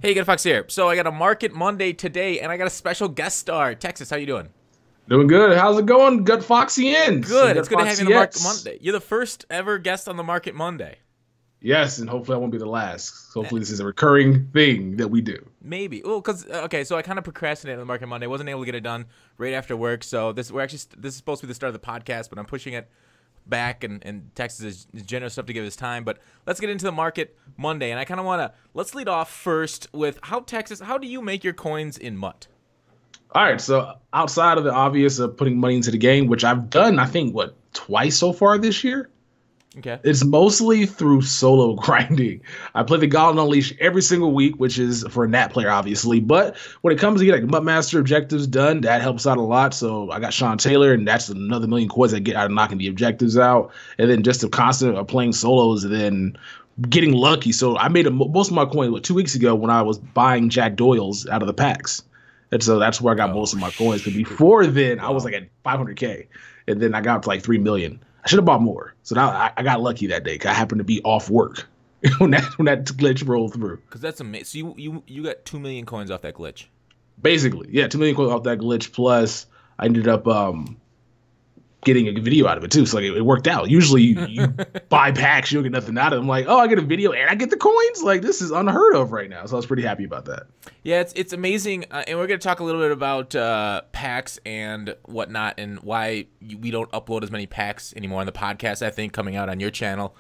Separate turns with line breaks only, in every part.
Hey, GutFoxx here. So I got a Market Monday today, and I got a special guest star. Texas, how you doing?
Doing good. How's it going, GutFoxians and
Good. It's good to have you on the Market
GutFoxiettes?
Monday. You're the first ever guest on the Market Monday.
Yes, and hopefully I won't be the last.
Eh,
Hopefully this is a recurring thing that we do.
Maybe. Well, because okay, so I kind of procrastinated on the Market Monday. Wasn't able to get it done right after work. So this is supposed to be the start of the podcast, but I'm pushing it back, and Texas is generous enough to give his time. But let's get into the Market Monday, and I kind of want to let's lead off first with how do you make your coins in MUT?
All right, so outside of the obvious of putting money into the game, which I've done, I think, what, twice so far this year?
Okay.
It's mostly through solo grinding. I play the Gauntlet Unleashed every single week, which is for a Nat player, obviously. But when it comes to getting like Master objectives done, that helps out a lot. So I got Sean Taylor, and that's another million coins I get out of knocking the objectives out. And then just the constant of playing solos and then getting lucky. So I made most of my coins 2 weeks ago when I was buying Jack Doyle's out of the packs. And so that's where I got most of my coins. But before then, I was like at 500K. And then I got up to like 3 million. I should have bought more. So now I got lucky that day because I happened to be off work when that glitch rolled through.
Because that's amazing. So you got 2 million coins off that glitch.
Basically, yeah, 2 million coins off that glitch. Plus, I ended up getting a video out of it too. So like it worked out. Usually you buy packs, you don't get nothing out of them. Like, oh, I get a video and I get the coins. Like this is unheard of right now. So I was pretty happy about that.
Yeah, it's amazing, and we're gonna talk a little bit about packs and whatnot, and why we don't upload as many packs anymore on the podcast. I think coming out on your channel,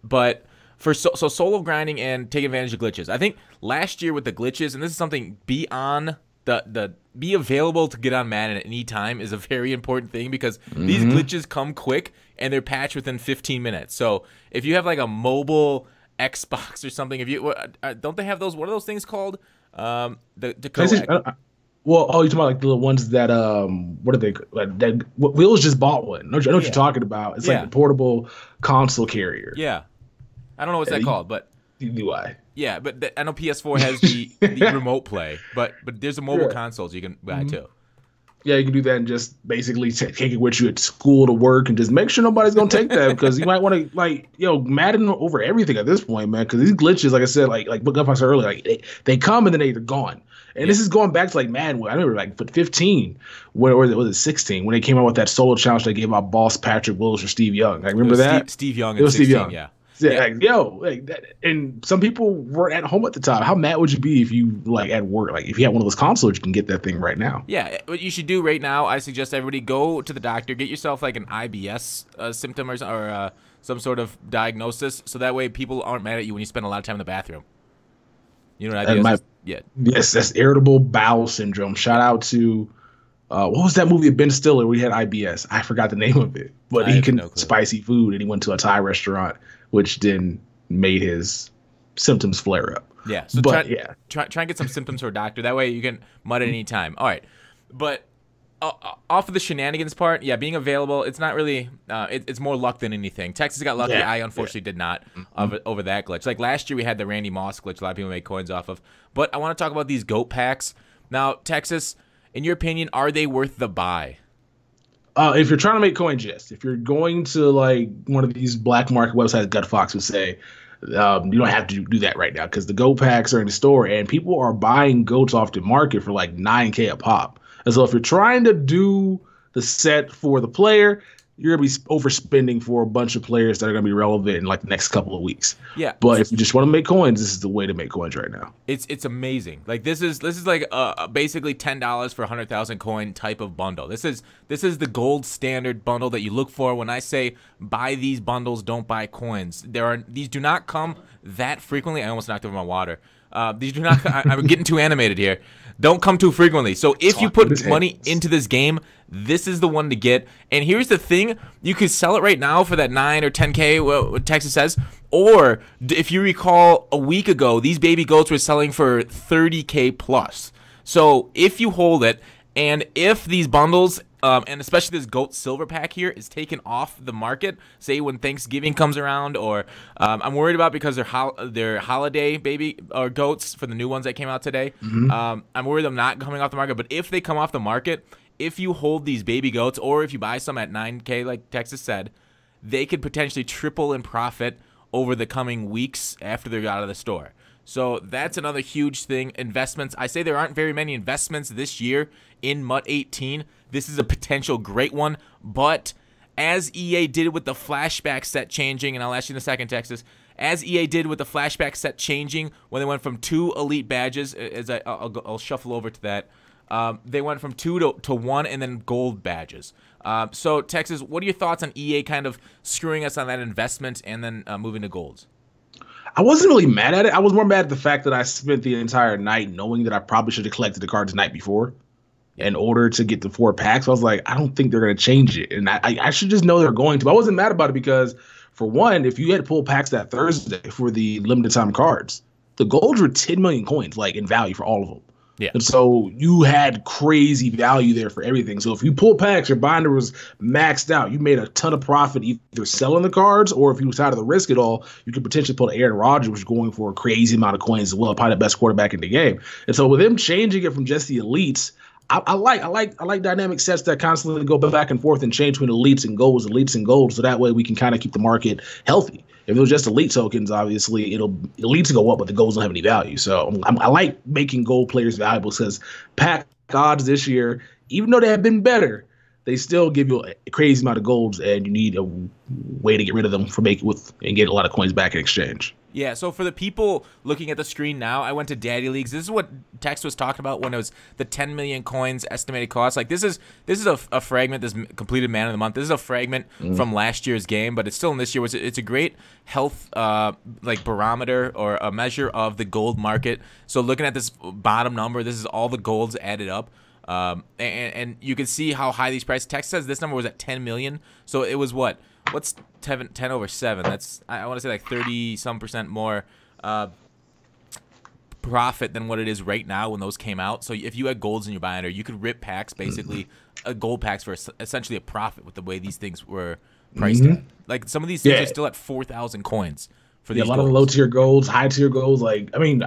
but for solo grinding and taking advantage of glitches. I think last year with the glitches, and this is something beyond the be available to get on Madden at any time is a very important thing because these glitches come quick and they're patched within 15 minutes. So if you have like a mobile Xbox or something, if you don't they have those? What are those things called?
Well, oh, you're talking about like the ones that what are they like that Will's just bought one. I know what you're talking about. It's like the portable console carrier.
Yeah, I don't know what's that called, but
do I?
Yeah, but I know PS4 has the remote play, but there's a mobile consoles you can buy too.
Yeah, you can do that and just basically take it with you at school to work and just make sure nobody's gonna take that because you might want to like Madden over everything at this point, man. Because these glitches, like I said, like GutFoxx said earlier, like they come and then they're gone. And this is going back to like Madden. I remember like 15, or was it 16 when they came out with that solo challenge they gave out Boss Patrick Willis or Steve Young. I remember that
Steve Young.
It was
16,
Steve Young.
Yeah.
Yeah, like that, and some people weren't at home at the time. How mad would you be if you like at work? Like if you had one of those consoles, you can get that thing right now.
Yeah, what you should do right now, I suggest everybody go to the doctor, get yourself like an IBS symptom or some sort of diagnosis, so that way people aren't mad at you when you spend a lot of time in the bathroom. You know what IBS is? Yeah.
Yes, that's irritable bowel syndrome. Shout out to what was that movie of Ben Stiller where he had IBS? I forgot the name of it, but he couldn't spicy food, and he went to a Thai restaurant, which then made his symptoms flare up.
Yeah, so try and get some symptoms for a doctor. That way you can mud at any time. All right, but off of the shenanigans part, yeah, being available, it's not really. It's more luck than anything. Texas got lucky. I unfortunately did not over that glitch. Like last year, we had the Randy Moss glitch. A lot of people made coins off of. But I want to talk about these GOAT packs. Now, Texas, in your opinion, are they worth the buy?
If you're trying to make coins, yes. If you're going to like one of these black market websites, GutFoxx would say, you don't have to do that right now because the GOAT packs are in the store and people are buying GOATs off the market for like 9K a pop. And so if you're trying to do the set for the player, you're going to be overspending for a bunch of players that are going to be relevant in like the next couple of weeks.
Yeah.
But if you just want to make coins, this is the way to make coins right now.
It's amazing. Like this is like basically $10 for 100,000 coin type of bundle. This is the gold standard bundle that you look for. When I say buy these bundles, don't buy coins. These do not come that frequently. I almost knocked over my water. These do not. I'm getting too animated here. Don't come too frequently. So if you put money into this game, this is the one to get. And here's the thing: you could sell it right now for that 9 or 10K, what Texas says. Or if you recall, a week ago, these baby goats were selling for 30K plus. So if you hold it, and if these bundles, and especially this GOAT silver pack here, is taken off the market, say when Thanksgiving comes around, or I'm worried about because they're holiday baby or goats for the new ones that came out today. I'm worried them not coming off the market. But if they come off the market, if you hold these baby goats, or if you buy some at 9K, like Texas said, they could potentially triple in profit over the coming weeks after they're out of the store. So that's another huge thing. Investments. I say there aren't very many investments this year in MUT 18. This is a potential great one. But as EA did with the flashback set changing, and I'll ask you in a second, Texas, as EA did with the flashback set changing when they went from 2 elite badges, as I'll shuffle over to that, they went from 2 to 1 and then gold badges. So, Texas, what are your thoughts on EA kind of screwing us on that investment and then moving to golds?
I wasn't really mad at it. I was more mad at the fact that I spent the entire night knowing that I probably should have collected the cards the night before in order to get the 4 packs. I was like, I don't think they're going to change it. And I should just know they're going to. I wasn't mad about it because, for one, if you had pulled packs that Thursday for the limited time cards, the golds were 10 million coins, like, in value for all of them.
Yeah.
And so you had crazy value there for everything. So if you pull packs, your binder was maxed out. You made a ton of profit either selling the cards, or if you decided to risk it all, you could potentially pull Aaron Rodgers, which is going for a crazy amount of coins as well, probably the best quarterback in the game. And so with them changing it from just the elites, I like dynamic sets that constantly go back and forth and change between elites and golds, so that way we can kind of keep the market healthy. If it was just elite tokens, obviously elites go up, but the golds don't have any value. So I like making gold players valuable because pack odds this year, even though they have been better, they still give you a crazy amount of golds, and you need a way to get rid of them and get a lot of coins back in exchange.
Yeah, so for the people looking at the screen now, I went to Daddy Leagues. This is what Tex was talking about when it was the 10 million coins estimated cost. Like, this is a fragment, this completed man of the month. This is a fragment from last year's game, but it's still in this year. It's a great health like barometer or a measure of the gold market. So looking at this bottom number, this is all the golds added up. And you can see how high these prices. Tex says this number was at 10 million. So it was what? What's 10 over 7? That's, I want to say, like 30-some% more profit than what it is right now when those came out. So if you had golds in your binder, you could rip packs, basically gold packs, for essentially a profit with the way these things were priced at. Like, some of these things are still at 4,000 coins for these.
A lot of low tier golds, high tier golds. Like, I mean,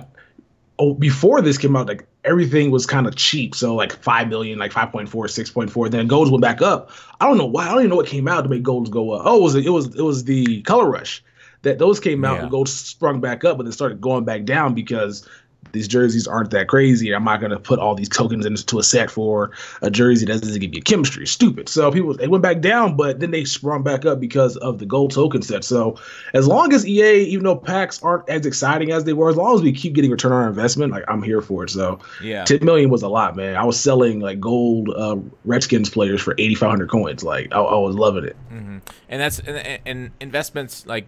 before this came out, like, everything was kind of cheap. So like 5 million, like 5.4, 6.4. Then golds went back up. I don't know why. I don't even know what came out to make golds go up. Oh, it was the color rush that those came out and gold sprung back up, but then started going back down because these jerseys aren't that crazy. I'm not going to put all these tokens into a set for a jersey that doesn't give you chemistry. Stupid. So they went back down, but then they sprung back up because of the gold token set. So as long as EA, even though packs aren't as exciting as they were, as long as we keep getting return on our investment, like, I'm here for it. So 10 million was a lot, man. I was selling like gold Redskins players for 8,500 coins. Like, I was loving it.
And that's and investments like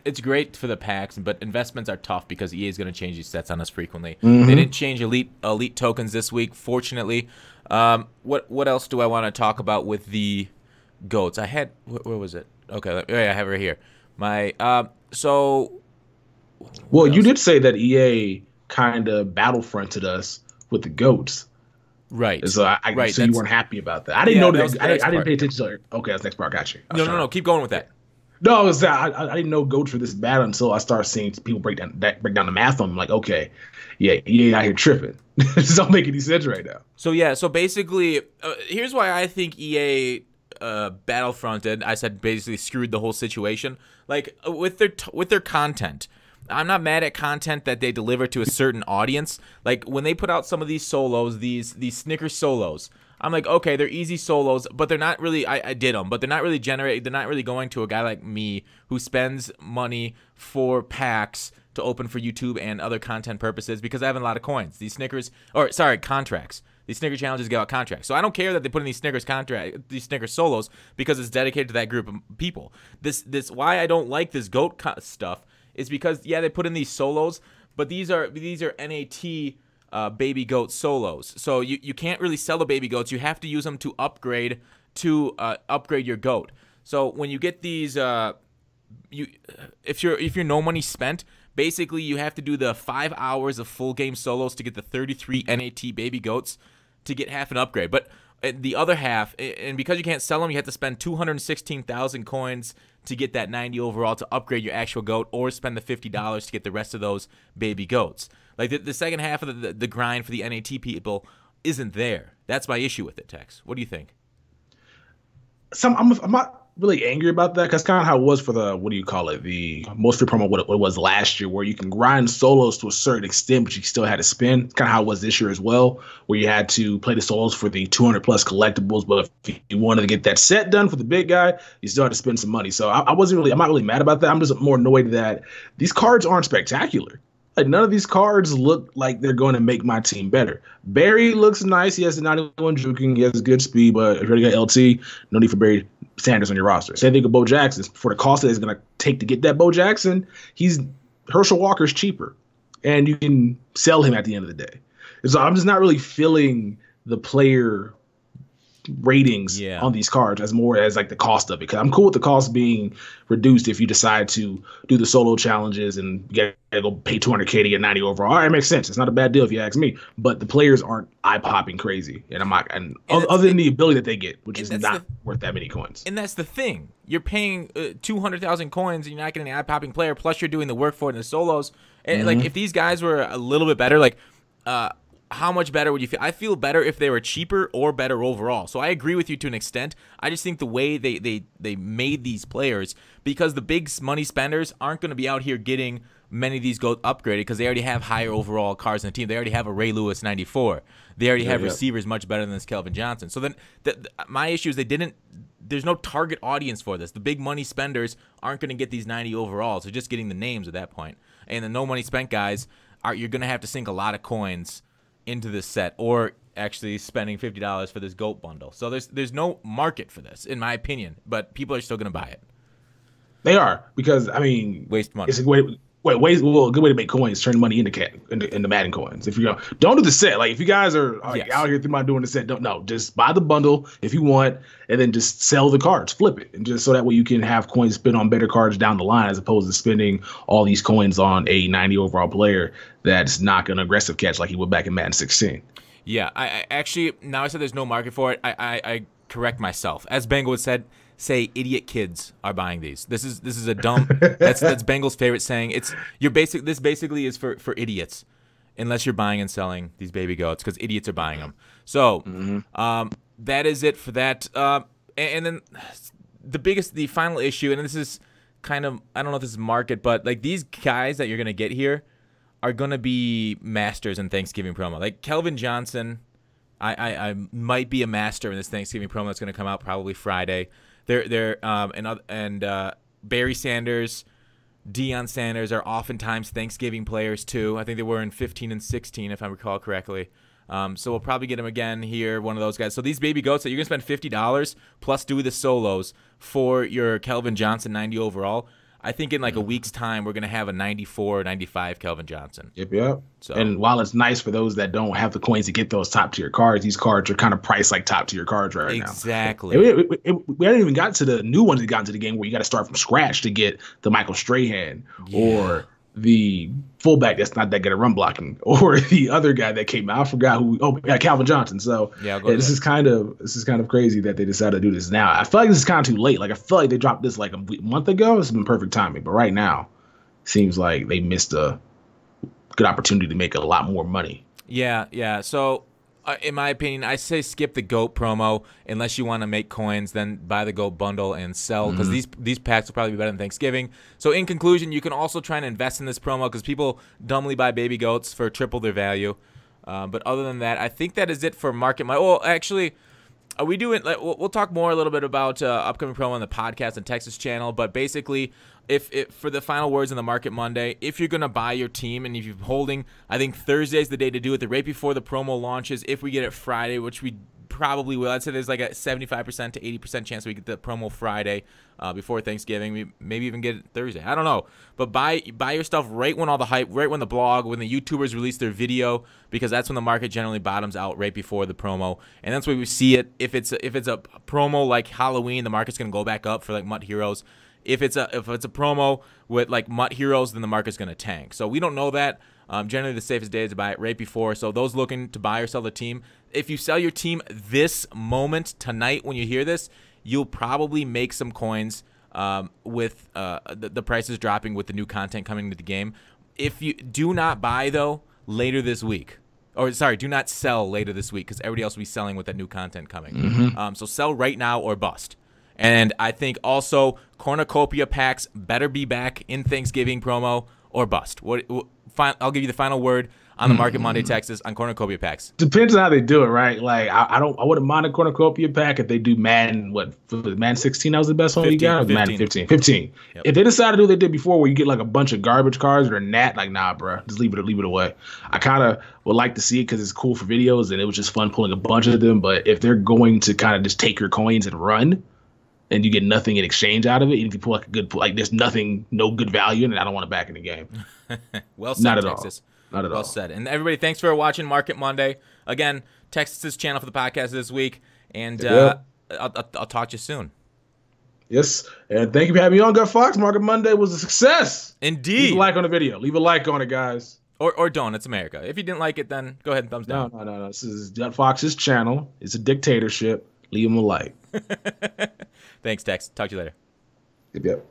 it's great for the packs, but investments are tough because EA is going to change these sets on us frequently. They didn't change elite tokens this week, fortunately. What else do I want to talk about with the goats? I had, where was it? Okay, I have it right here.
Well, you did say that EA kind of battlefronted us with the goats.
Right.
So so you weren't happy about that. I didn't know that. I didn't pay attention to it. Okay, that's the next part. Got you.
No. Keep going with that.
No, I didn't know goats were this bad until I started seeing people break down the math on them. Like, okay, yeah, you ain't out here tripping. This don't make any sense right now.
So basically, here's why I think EA battlefronted. I said basically screwed the whole situation. Like, with their content. I'm not mad at content that they deliver to a certain audience. Like, when they put out some of these solos, these Snickers solos, I'm like, okay, they're easy solos, but they're not really, I did them, but they're not really going to a guy like me who spends money for packs to open for YouTube and other content purposes because I have a lot of coins. Contracts. These Snickers challenges give out contracts. So I don't care that they put in these Snickers solos because it's dedicated to that group of people. This why I don't like this GOAT stuff is because, yeah, they put in these solos, but these are NAT baby goat solos. So you can't really sell the baby goats. You have to use them to upgrade your goat. So when you get these, if you're no money spent, basically you have to do the 5 hours of full game solos to get the 33 NAT baby goats to get half an upgrade. But the other half, and because you can't sell them, you have to spend 216,000 coins to get that 90 overall to upgrade your actual goat, or spend the $50 to get the rest of those baby goats. Like, the second half of the grind for the NAT people isn't there. That's my issue with it, Tex. What do you think?
I'm not really angry about that because kind of how it was for the what do you call it, the most free promo, what it was last year, where you can grind solos to a certain extent, but you still had to spin. It's kind of how it was this year as well, where you had to play the solos for the 200 plus collectibles, but if you wanted to get that set done for the big guy, you still had to spend some money. So I'm not really mad about that. I'm just more annoyed that these cards aren't spectacular. Like, none of these cards look like they're going to make my team better. Barry looks nice. He has the 91 juking. He has good speed, but if you already got LT, no need for Barry Sanders on your roster. Same thing with Bo Jackson. For the cost that it's going to take to get that Bo Jackson, Herschel Walker's cheaper, and you can sell him at the end of the day. And so I'm just not really feeling the player ratings on these cards as more as like the cost of it, because I'm cool with the cost being reduced if you decide to do the solo challenges and you gotta go pay 200K to get 90 overall. All right, it makes sense. It's not a bad deal if you ask me, but the players aren't eye-popping crazy, and I'm not, and other than the ability that they get, which is not worth that many coins.
And that's the thing, you're paying 200,000 coins and you're not getting an eye-popping player, plus you're doing the work for it in the solos. And like, if these guys were a little bit better, like how much better would you feel? I feel better if they were cheaper or better overall. So I agree with you to an extent. I just think the way they made these players, because the big money spenders aren't going to be out here getting many of these go upgraded because they already have higher overall cards in the team. They already have a Ray Lewis 94. They already have receivers much better than this Kelvin Johnson. So then my issue is there's no target audience for this. The big money spenders aren't going to get these 90 overalls. They're just getting the names at that point. And the no money spent guys, you're going to have to sink a lot of coins into this set, or actually spending $50 for this GOAT bundle. So there's no market for this, in my opinion, but people are still going to buy it.
They are, because, I mean,
waste money.
It's a good way to make coins, turn money into Madden coins. If you don't do the set, like if you guys are out here thinking about doing the set, just buy the bundle if you want, and then just sell the cards, flip it, and just so that way you can have coins spent on better cards down the line, as opposed to spending all these coins on a 90 overall player that's not an aggressive catch like he would back in Madden 16.
Yeah, I actually, now I said there's no market for it, I correct myself. As Bengal would say idiot kids are buying these. This is a dumb. that's Bengal's favorite saying. This basically is for idiots, unless you're buying and selling these baby goats, because idiots are buying them. So that is it for that. And then the final issue, and this is kind of, I don't know if this is market, but like these guys that you're gonna get here are gonna be masters in Thanksgiving promo. Like Kelvin Johnson, I might be a master in this Thanksgiving promo that's gonna come out probably Friday. And Barry Sanders, Deion Sanders are oftentimes Thanksgiving players too. I think they were in 15 and 16, if I recall correctly. So we'll probably get him again here, one of those guys. So these baby goats that you're going to spend $50 plus do the solos for your Kelvin Johnson 90 overall, I think in like a week's time, we're going to have a 94, 95 Kelvin Johnson.
Yep. So, and while it's nice for those that don't have the coins to get those top tier cards, these cards are kind of priced like top tier cards right now.
Exactly.
We haven't even got to the new ones that got into the game where you got to start from scratch to get the Michael Strahan or the fullback that's not that good at run blocking, or the other guy that came out. I forgot who. Calvin Johnson. So this is kind of crazy that they decided to do this now. I feel like this is kind of too late. Like I feel like they dropped this like a month ago. It's been perfect timing, but right now, seems like they missed a good opportunity to make a lot more money.
Yeah. So, in my opinion, I say skip the GOAT promo unless you want to make coins. Then buy the GOAT bundle and sell, because these packs will probably be better than Thanksgiving. So, in conclusion, you can also try and invest in this promo because people dumbly buy baby goats for triple their value. But other than that, I think that is it for market. Well, actually, we do it. We'll talk more a little bit about upcoming promo on the podcast and Texas channel. But basically, if for the final words on the Market Monday, if you're gonna buy your team and if you're holding, I think Thursday's the day to do it. The right before the promo launches. If we get it Friday, which we probably will, I'd say there's like a 75% to 80% chance we get the promo Friday before Thanksgiving. We maybe even get it Thursday. I don't know. But buy your stuff right when all the hype, right when the blog, when the YouTubers release their video, because that's when the market generally bottoms out right before the promo, and that's where we see it. If it's a promo like Halloween, the market's gonna go back up for like Mutt Heroes. If it's a promo with like Mutt Heroes, then the market's gonna tank. So we don't know that. Generally, the safest day is to buy it right before. So those looking to buy or sell the team, if you sell your team this moment tonight when you hear this, you'll probably make some coins with the prices dropping with the new content coming into the game. If you do not buy though later this week, or sorry, do not sell later this week, because everybody else will be selling with that new content coming. So sell right now or bust. And I think also cornucopia packs better be back in Thanksgiving promo or bust. I'll give you the final word on the Market Monday Texas on cornucopia packs.
Depends on how they do it, right? Like I wouldn't mind a cornucopia pack if they do Madden. Madden 16? That was the best one
15,
you got.
15.
Madden 15. 15.
Yep.
If they decide to do what they did before, where you get like a bunch of garbage cards or nat, like nah, bro, just leave it away. I kind of would like to see it because it's cool for videos and it was just fun pulling a bunch of them. But if they're going to kind of just take your coins and run, and you get nothing in exchange out of it, even if you pull like a good, like there's nothing, no good value in it, I don't want it back in the game.
Well said,
Not at
Texas.
all. Not at all.
Well said. And everybody, thanks for watching Market Monday. Again, Texas's channel for the podcast this week. And I'll talk to you soon.
Yes. And thank you for having me on, GutFoxx. Market Monday was a success.
Indeed.
Leave a like on the video. Leave a like on it, guys.
Or don't. It's America. If you didn't like it, then go ahead and thumbs down.
No. This is GutFoxx's channel. It's a dictatorship. Leave him a like.
Thanks, Tex. Talk to you later.
Yep.